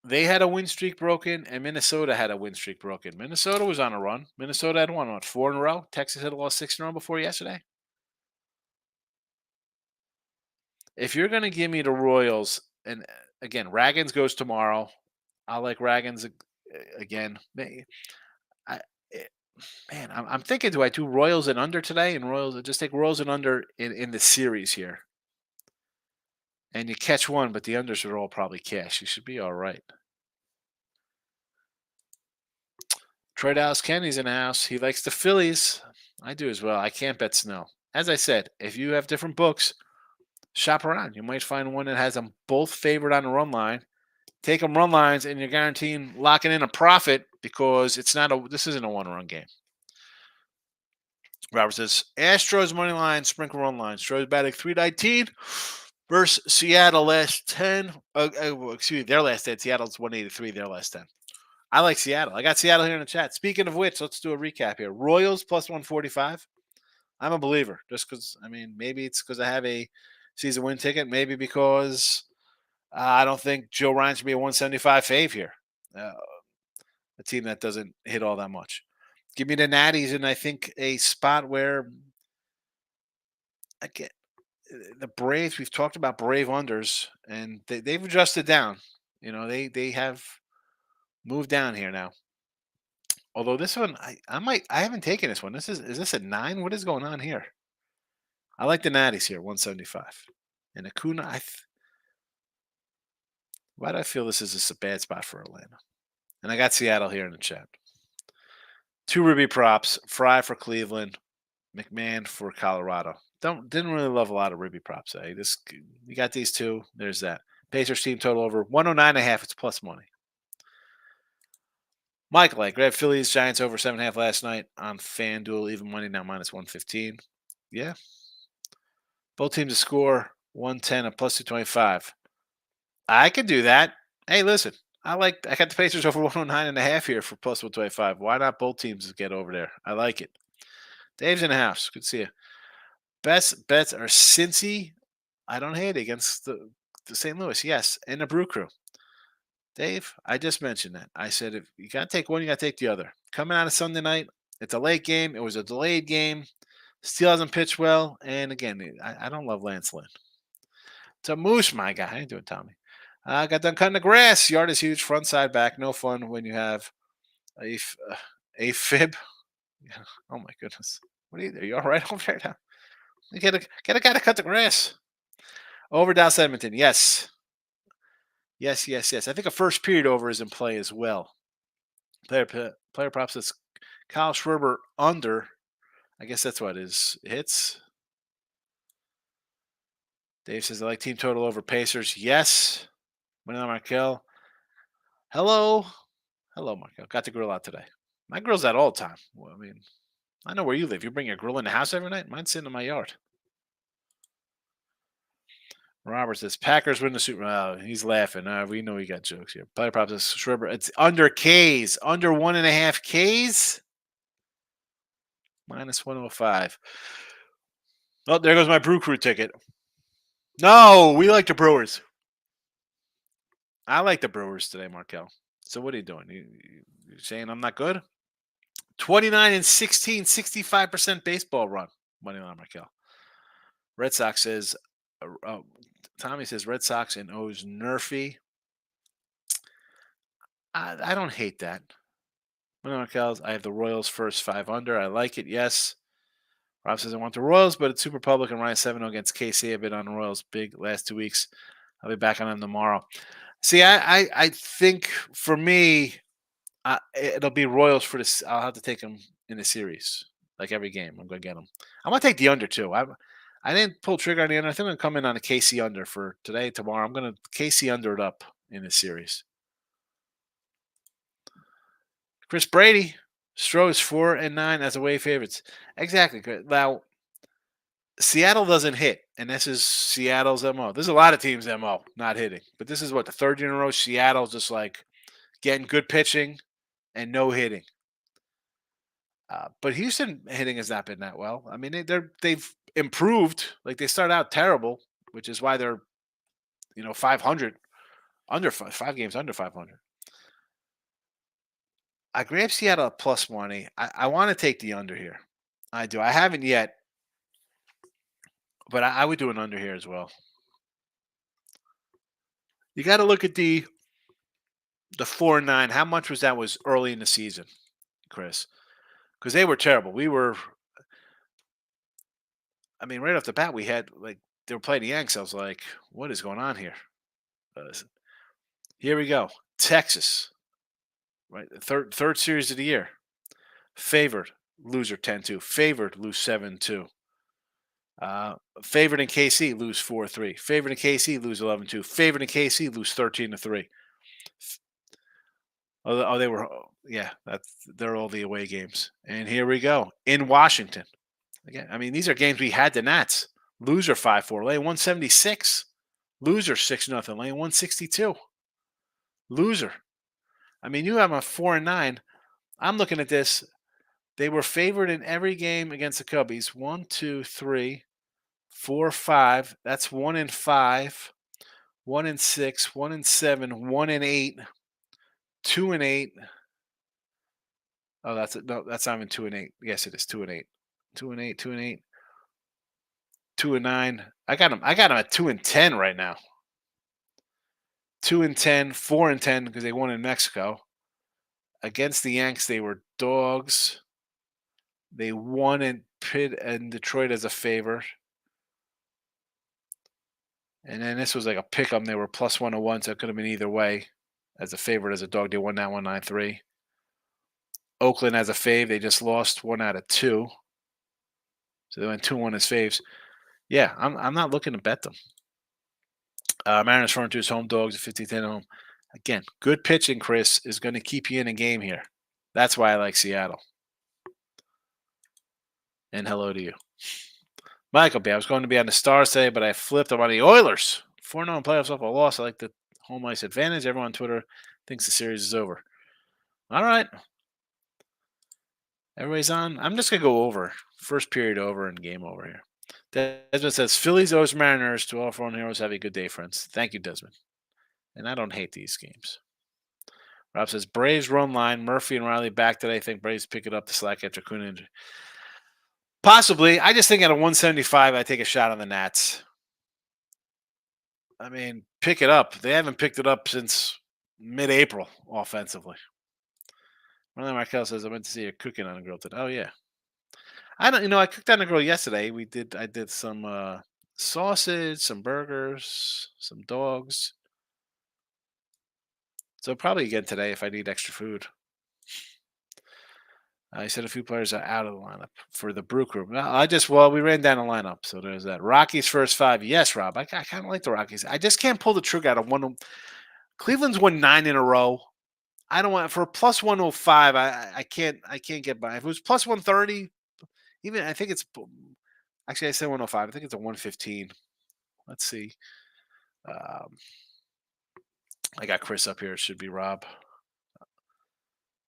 They had a win streak broken, and Minnesota had a win streak broken. Minnesota was on a run. Minnesota had won, 4 in a row? Texas had lost 6 in a row before yesterday. If you're going to give me the Royals, and again, Raggins goes tomorrow. I like Raggins again. I, man, I'm thinking, do I do Royals and under today? And Royals, just take Royals and under in the series here. And you catch one, but the unders are all probably cash. You should be all right. Troy Dallas Kennedy's in the house. He likes the Phillies. I do as well. I can't bet Snell. As I said, if you have different books, shop around. You might find one that has them both favored on the run line. Take them run lines, and you're guaranteeing locking in a profit because this isn't a one-run game. Robert says, Astros money line, sprinkle run line. Astros batting 319 versus Seattle last 10. Their last 10. Seattle's 183, their last 10. I like Seattle. I got Seattle here in the chat. Speaking of which, let's do a recap here. Royals plus 145. I'm a believer just because, maybe it's because I have a season win ticket. Maybe because I don't think Joe Ryan should be a 175 fave here. A team that doesn't hit all that much. Give me the Natties, and I think a spot where, again, the Braves, we've talked about Brave unders, and they've adjusted down. They have moved down here now. Although this one, I haven't taken this one. Is this a 9? What is going on here? I like the Natties here, 175. And Acuna, why do I feel this is just a bad spot for Atlanta? And I got Seattle here in the chat. 2 Ruby props, Fry for Cleveland, McMahon for Colorado. Didn't really love a lot of Ruby props. We got these 2. There's that. Pacers team total over 109.5. It's plus money. Michael, I grabbed Phillies Giants over 7.5 last night on FanDuel. Even money now minus 115. Yeah. Both teams to score 110 at plus 225. I could do that. Hey, listen. I got the Pacers over 109.5 here for plus 125. Why not both teams get over there? I like it. Dave's in the house. Good to see you. Best bets are Cincy. I don't hate it against the St. Louis. Yes. And the Brew Crew. Dave, I just mentioned that. I said, if you got to take one, you got to take the other. Coming out of Sunday night, it's a late game. It was a delayed game. Steele hasn't pitched well. And again, I don't love Lance Lynn. It's a moose, my guy. How you doing, Tommy? I got done cutting the grass. Yard is huge. Front, side, back. No fun when you have a fib. Yeah. Oh, my goodness. What are you all right over there now? You get a guy to cut the grass. Over Dallas Edmonton. Yes. Yes. I think a first period over is in play as well. Player props. That's Kyle Schwarber under. I guess that's what is hits. Dave says I like team total over Pacers. Yes. Manila Markel. Hello, Markel. Got the grill out today. My grill's out all the time. Well, I know where you live. You bring your grill in the house every night. Mine's sitting in my yard. Robert says Packers win the Super Bowl. Oh, he's laughing. We know he got jokes here. Player props is Schwarber. It's under Ks. Under 1.5 Ks. Minus 105. Oh, there goes my Brew Crew ticket. No, we like the Brewers. I like the Brewers today, Markel. So what are you doing? You saying I'm not good? 29-16, 65% baseball run. Money on Markel. Red Sox says, Tommy says Red Sox and O's Nerfy. I don't hate that. Money on Markel. I have the Royals first 5 under. I like it. Yes. Rob says I want the Royals, but it's Super Public and Ryan 7-0 against KC. I've been on the Royals big last 2 weeks. I'll be back on them tomorrow. See, I think for me, it'll be Royals for this. I'll have to take them in the series, like every game. I'm going to get them. I'm going to take the under too. I didn't pull trigger on the under. I think I'm going to come in on a KC under for today, tomorrow. I'm going to KC under it up in this series. Chris Brady, Stros 4-9 as away favorites. Exactly. Now, Seattle doesn't hit, and this is Seattle's MO. There's a lot of teams' MO not hitting, but this is what the third year in a row. Seattle's just like getting good pitching and no hitting. But Houston hitting has not been that well. I mean, they've improved. Like they started out terrible, which is why they're 500 under five games under 500. I grabbed Seattle at plus money. I want to take the under here. I do. I haven't yet, but I would do an under here as well. You got to look at the 4-9. How much was that? Was early in the season, Chris? Because they were terrible. Right off the bat, we had they were playing the Yanks. I was like, what is going on here? Here we go. Texas, right? Third series of the year. Favored, loser 10-2. Favored, lose 7-2. Favored in KC, lose 4-3. Favored in KC, lose 11-2. Favored in KC, lose 13-3. Oh, they were, yeah. They're all the away games. And here we go in Washington. Again, these are games we had the Nats. Loser 5-4, laying 176. Loser 6-0, laying 162. Loser. You have a 4-9. I'm looking at this. They were favored in every game against the Cubbies. 1, 2, 3, 4, 5. That's 1-5, 1-6, 1-7, 1-8, 2-8. Oh, that's it. No, that's not even 2-8. Yes, it is 2-8. 2-8, 2-8, 2-9. I got them at 2-10 right now. 2-10, 4-10 because they won in Mexico. Against the Yanks, they were dogs. They won in Pitt and Detroit as a favor. And then this was like a pick 'em. They were plus 101, so it could have been either way. As a favorite, as a dog, they won that 193. Oakland as a fave, they just lost 1 out of 2. So they went 2-1 as faves. Yeah, I'm not looking to bet them. Mariners 4-2 is home dogs at 50-10 home. Again, good pitching, Chris, is going to keep you in a game here. That's why I like Seattle. And hello to you. Michael B. I was going to be on the Stars today, but I flipped. I'm on the Oilers. 4-0 playoffs off a loss. I like the home ice advantage. Everyone on Twitter thinks the series is over. All right. Everybody's on. I'm just going to go over. First period over and game over here. Desmond says, Phillies, O's, Mariners. To all 4 heroes, have a good day, friends. Thank you, Desmond. And I don't hate these games. Rob says, Braves run line. Murphy and Riley back today. I think Braves pick it up the slack after Kuna injury. Possibly. I just think at a 175, I take a shot on the Nats. Pick it up. They haven't picked it up since mid-April offensively. Riley Markel says, I went to see you cooking on a grill today. Oh, yeah. I cooked on a grill yesterday. I did some sausage, some burgers, some dogs. So probably again today if I need extra food. I said a few players are out of the lineup for the Brew Crew. We ran down the lineup. So there's that. Rockies first 5. Yes, Rob. I kind of like the Rockies. I just can't pull the trigger out of one. Cleveland's won 9 in a row. I don't want for a plus 105. I can't get by. If it was plus 130, even I think it's actually I said 105. I think it's a 115. Let's see. I got Chris up here. It should be Rob.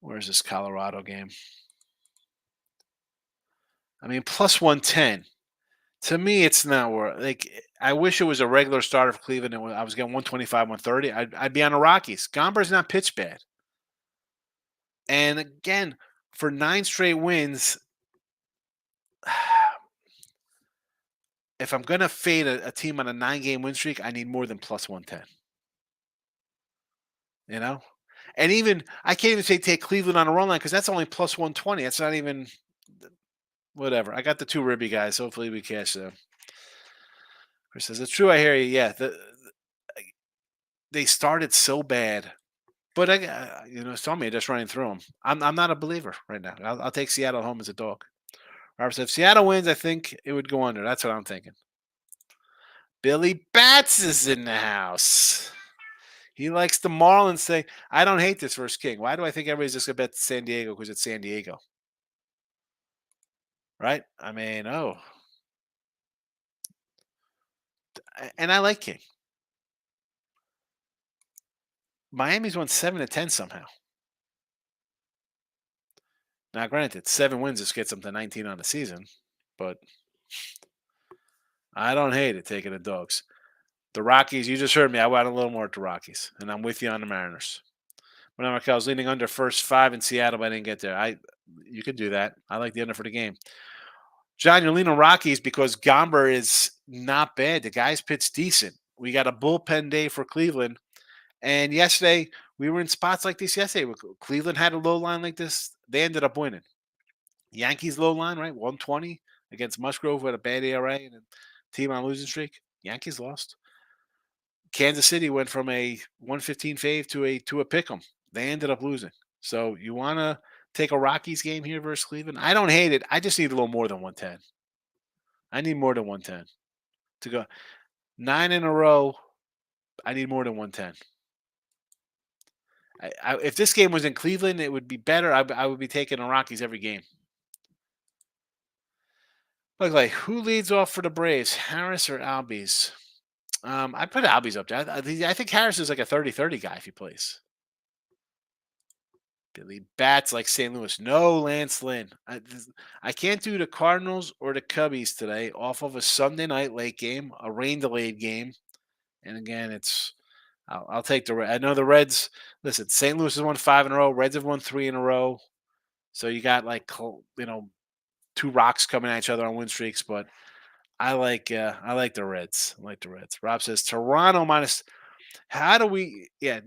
Where's this Colorado game? Plus 110. To me, it's not worth. I wish it was a regular starter for Cleveland, and I was getting 125, 130. I'd be on the Rockies. Gomber's not pitch bad. And again, for 9 straight wins, if I'm going to fade a team on a 9-game win streak, I need more than plus 110. And even I can't even say take Cleveland on a run line because that's only plus 120. That's not even Whatever. I got the two ribby guys. Hopefully we cash them. Chris says it's true. I hear you. Yeah, they started so bad, but it's telling me just running through them. I'm not a believer right now. I'll take Seattle home as a dog. Robert said if Seattle wins, I think it would go under. That's what I'm thinking. Billy Bats is in the house. He likes the Marlins thing. I don't hate this versus King. Why do I think everybody's just gonna bet San Diego because it's San Diego? Right? I mean, and I like King. Miami's won 7-10 somehow. Now, granted, 7 wins just gets them to 19 on the season, but I don't hate it taking the dogs. The Rockies, you just heard me. I want a little more at the Rockies, and I'm with you on the Mariners. When I was leaning under first 5 in Seattle, but I didn't get there. You could do that. I like the under for the game. John, you're leaning Rockies because Gomber is not bad. The guy's pitched decent. We got a bullpen day for Cleveland. And yesterday, we were in spots like this yesterday. Cleveland had a low line like this. They ended up winning. Yankees low line, right? 120 against Musgrove with a bad ERA and a team on losing streak. Yankees lost. Kansas City went from a 115 fave to a pick 'em. They ended up losing. So you want to take a Rockies game here versus Cleveland? I don't hate it. I just need a little more than 110. I need more than 110 to go 9 in a row. I need more than 110. If this game was in Cleveland, it would be better. I would be taking the Rockies every game. Look, like who leads off for the Braves, Harris or Albies? I put Albies up there. I think Harris is like a 30-30 guy if he plays. Billy Bats like St. Louis. No, Lance Lynn. I can't do the Cardinals or the Cubbies today off of a Sunday night late game, a rain delayed game. And again, I'll take the Reds. I know the Reds. Listen, St. Louis has won 5 in a row. Reds have won 3 in a row. So you got two rocks coming at each other on win streaks. But I like the Reds. I like the Reds. Rob says Toronto minus. How do we? Yeah,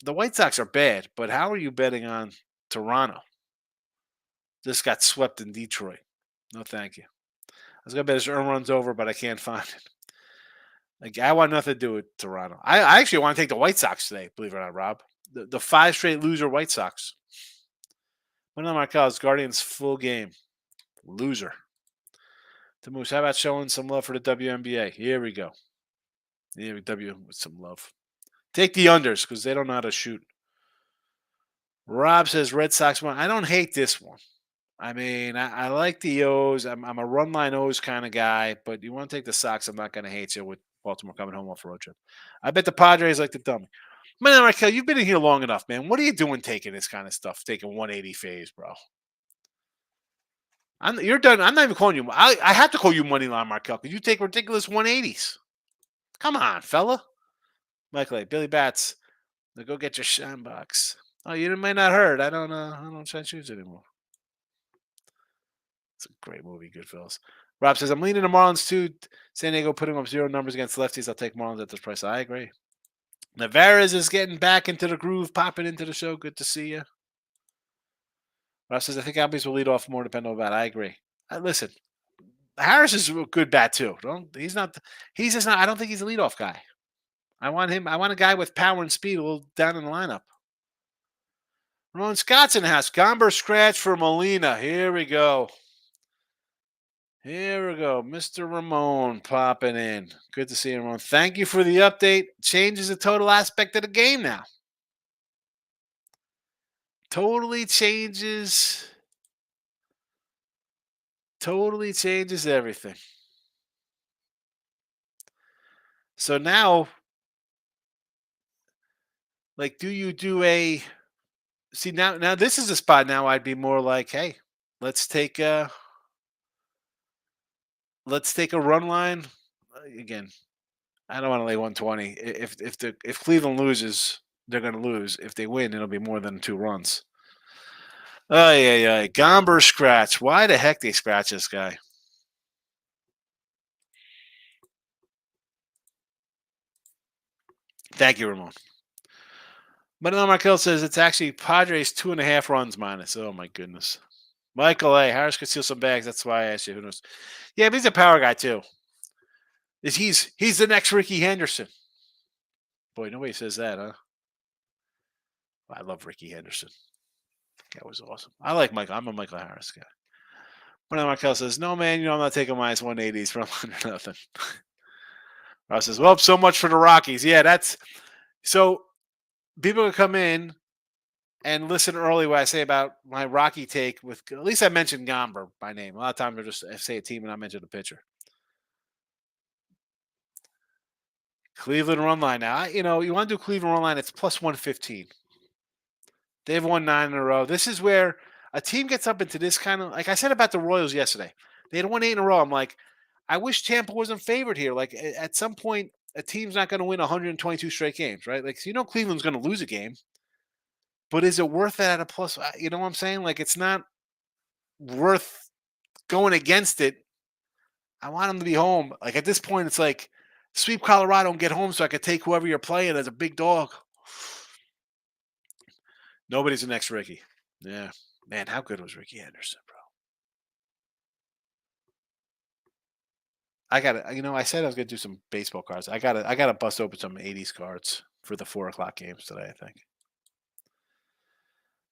the White Sox are bad, but how are you betting on Toronto? Just got swept in Detroit. No, thank you. I was gonna bet his earn runs over, but I can't find it. Like I want nothing to do with Toronto. I actually want to take the White Sox today. Believe it or not, Rob. The 5 straight loser White Sox. One of my cows, Guardians full game. Loser. The Moose, how about showing some love for the WNBA? Here we go. Here we W with some love. Take the unders because they don't know how to shoot. Rob says Red Sox won. I don't hate this one. I mean, I like the O's. I'm a run line O's kind of guy, but you want to take the Sox, I'm not going to hate you with Baltimore coming home off a road trip. I bet the Padres like the dummy. Man, Raquel, you've been in here long enough, man. What are you doing taking this kind of stuff? Taking 180 phase, bro. You're done. I'm not even calling you. I have to call you money line, Markel, because you take ridiculous 180s. Come on, fella. Michael, Billy Bats, now go get your shine box. Oh, you might not heard. I don't shine shoes anymore. It's a great movie, Goodfellas. Rob says I'm leaning the Marlins too. San Diego putting up 0 numbers against lefties. I'll take Marlins at this price. I agree. Navarez is getting back into the groove, popping into the show. Good to see you. Rob says I think Albies will lead off more depending on bat. I agree. Listen, Harris is a good bat too. He's not. He's just not. I don't think he's a leadoff guy. I want him. I want a guy with power and speed a little down in the lineup. Ramon Scott's in the house. Gomber scratch for Molina. Here we go. Here we go. Mr. Ramon popping in. Good to see you, Ramon. Thank you for the update. Changes the total aspect of the game now. Totally changes everything. So now, like, do you do a see now this is a spot now I'd be more like, hey, let's take a run line. Again, I don't want to lay 120. If Cleveland loses, they're gonna lose. If they win, it'll be more than 2 runs. Oh yeah. Gomber scratch. Why the heck they scratch this guy? Thank you, Ramon. But Markel says it's actually Padres 2.5 runs minus. Oh my goodness. Michael A. Harris could steal some bags. That's why I asked you. Who knows? Yeah, but he's a power guy too. He's the next Ricky Henderson. Boy, nobody says that, huh? I love Ricky Henderson. That was awesome. I like Michael. I'm a Michael Harris guy. When Markel says, "No, man, I'm not taking minus 180s from under nothing." Ross says, "Well, so much for the Rockies." Yeah, that's so. People can come in and listen early what I say about my Rocky take. With at least I mentioned Gomber by name. A lot of times I just say a team and I mention the pitcher. Cleveland run line now. You want to do Cleveland run line? It's plus 115. They've won 9 in a row. This is where a team gets up into this kind of, like I said about the Royals yesterday. They had won 8 in a row. I'm like, I wish Tampa wasn't favored here. Like at some point, a team's not going to win 122 straight games, right? Like, Cleveland's going to lose a game, but is it worth that at a plus? You know what I'm saying? Like, it's not worth going against it. I want them to be home. Like at this point, it's like sweep Colorado and get home so I could take whoever you're playing as a big dog. Nobody's the next Ricky. Yeah. Man, how good was Ricky Henderson, bro? I said I was gonna do some baseball cards. I gotta bust open some '80s cards for the 4 o'clock games today. I think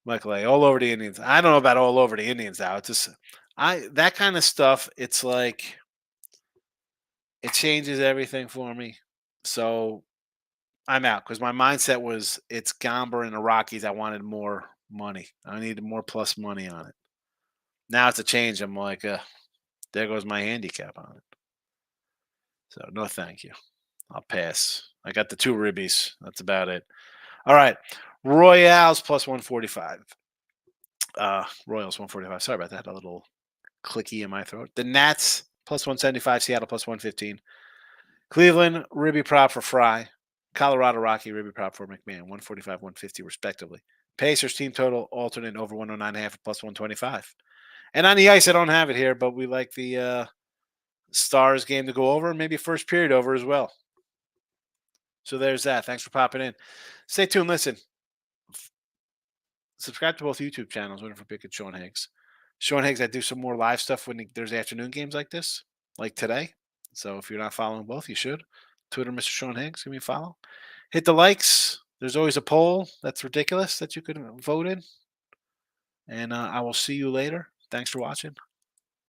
Michael A. All over the Indians. I don't know about all over the Indians now. It's just that kind of stuff. It's like it changes everything for me. So I'm out because my mindset was it's Gomber and the Rockies. I wanted more money. I needed more plus money on it. Now it's a change. I'm like, there goes my handicap on it. So no, thank you. I'll pass. I got the 2 ribbies. That's about it. All right. Royals plus 145. Royals 145. Sorry about that. A little clicky in my throat. The Nats plus 175. Seattle plus 115. Cleveland, ribby prop for Fry. Colorado Rocky, ribby prop for McMahon. 145, 150 respectively. Pacers team total alternate over 109.5 plus 125. And on the ice, I don't have it here, but we like the Stars game to go over, maybe first period over as well. So there's that. Thanks for popping in. Stay tuned. Listen, subscribe to both YouTube channels. Winner for Pick and Sean Higgs. Sean Higgs, I do some more live stuff when there's afternoon games like this, like today. So if you're not following both, you should. Twitter, Mr. Sean Higgs, give me a follow. Hit the likes. There's always a poll that's ridiculous that you could vote in. And I will see you later. Thanks for watching.